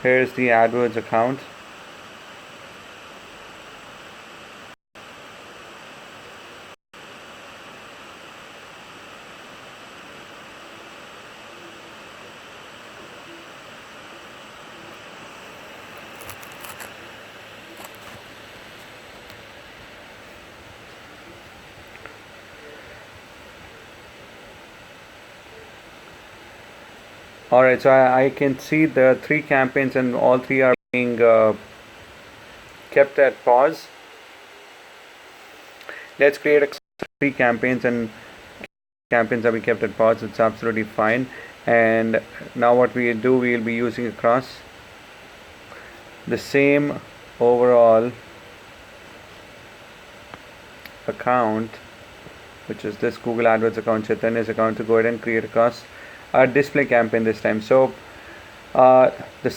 Here's the AdWords account. Alright, so I can see the 3 campaigns and all 3 are being kept at pause. Let's create 3 campaigns and campaigns are being kept at pause. It's absolutely fine. And now what we do, we will be using across the same overall account, which is this Google AdWords account, Chaitanya's account, to go ahead and create across our display campaign this time. So the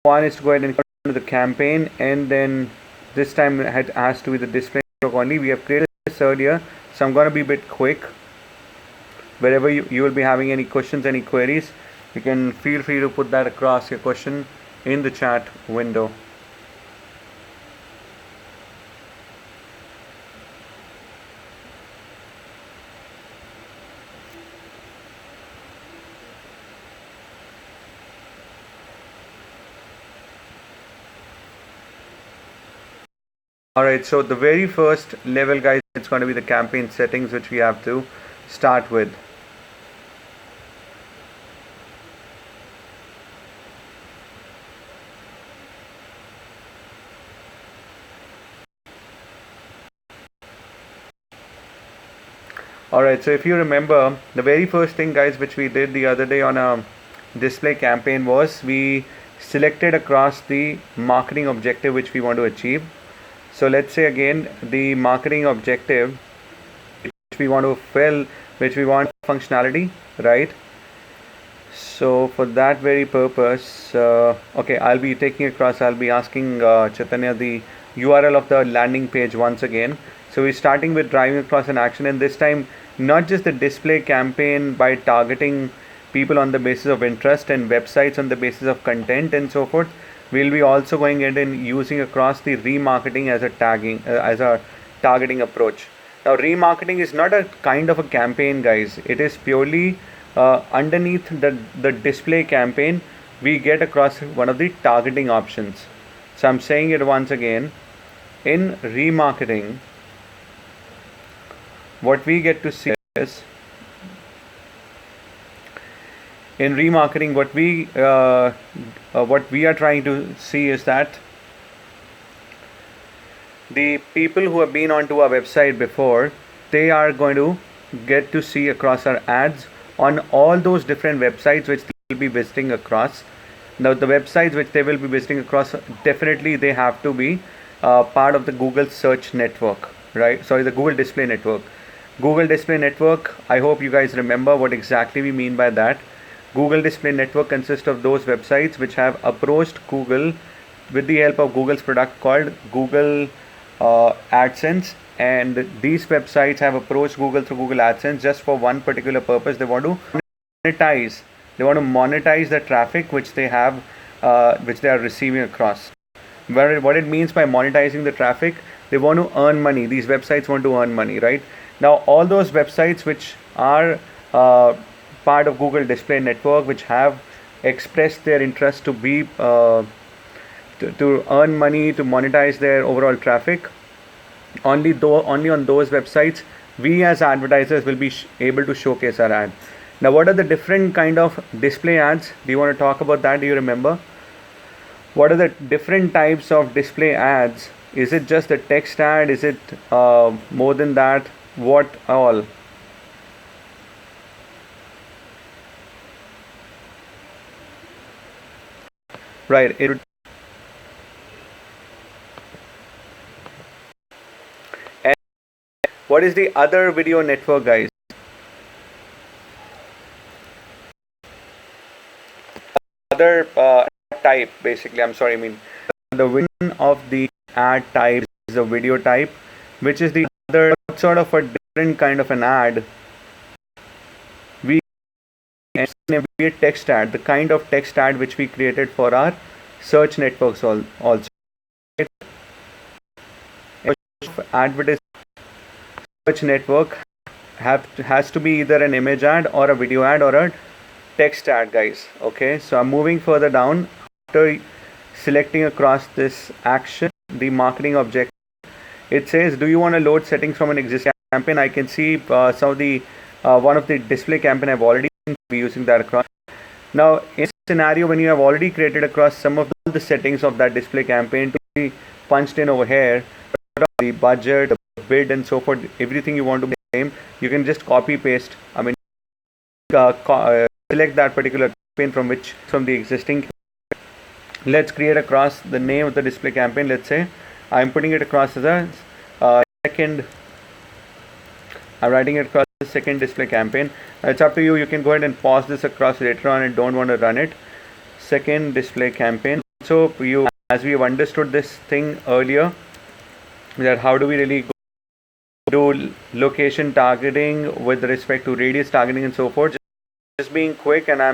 one is to go ahead and go to the campaign, and then this time it has to be the display only. We have created this earlier, so I'm going to be a bit quick. Wherever you will be having any questions, any queries, you can feel free to put that across your question in the chat window. Alright, so the very first level, guys, it's going to be the campaign settings, which we have to start with. Alright, so if you remember, the very first thing, guys, which we did the other day on a display campaign was we selected across the marketing objective which we want to achieve. So let's say again the marketing objective which we want to fill, which we want functionality, right? So for that very purpose, okay, I'll be taking across, I'll be asking Chaitanya the URL of the landing page once again. So we're starting with driving across an action, and this time not just the display campaign by targeting people on the basis of interest and websites on the basis of content and so forth. We'll be also going ahead and using across the remarketing as a targeting approach. Now remarketing is not a kind of a campaign, guys. It is purely underneath the display campaign we get across one of the targeting options. So I'm saying it once again. In remarketing, what we get to see is, in remarketing, what we are trying to see is that the people who have been onto our website before, they are going to get to see across our ads on all those different websites which they will be visiting across. Now the websites which they will be visiting across, definitely they have to be part of the Google search network, right? Sorry, the Google display network. Google display network, I hope you guys remember what exactly we mean by that. Google display network consists of those websites which have approached Google with the help of Google's product called Google AdSense, and these websites have approached Google through Google AdSense just for one particular purpose. They want to monetize. They want to monetize the traffic which they have, which they are receiving across. What it means by monetizing the traffic, they want to earn money. These websites want to earn money, right? Now all those websites which are part of Google display network, which have expressed their interest to be to earn money, to monetize their overall traffic, only on those websites we as advertisers will be able to showcase our ad. Now what are the different kind of display ads? Do you want to talk about that? Do you remember what are the different types of display ads? Is it just a text ad? Is it more than that? What all? Right, and what is the other video network, guys? Other type, basically, I'm sorry, I mean the one of the ad types is a video type, which is the other sort of a different kind of an ad. We a text ad, the kind of text ad which we created for our search networks also. Advertising search network has to be either an image ad or a video ad or a text ad, guys. Okay, so I'm moving further down. After selecting across this action, the marketing objective, it says, do you want to load settings from an existing campaign? I can see some of the one of the display campaign I've already be using that across. Now in this scenario, when you have already created across some of the settings of that display campaign to be punched in over here, the budget, the bid and so forth, everything you want to be the same, you can just copy paste, I mean select that particular campaign from the existing. Let's create across the name of the display campaign. Let's say I'm putting it across as a second, I'm writing it across the second display campaign. It's up to you. You can go ahead and pause this across later on and don't want to run it. Second display campaign. So you, as we have understood this thing earlier, that how do we really do location targeting with respect to radius targeting and so forth. Just being quick, and I'm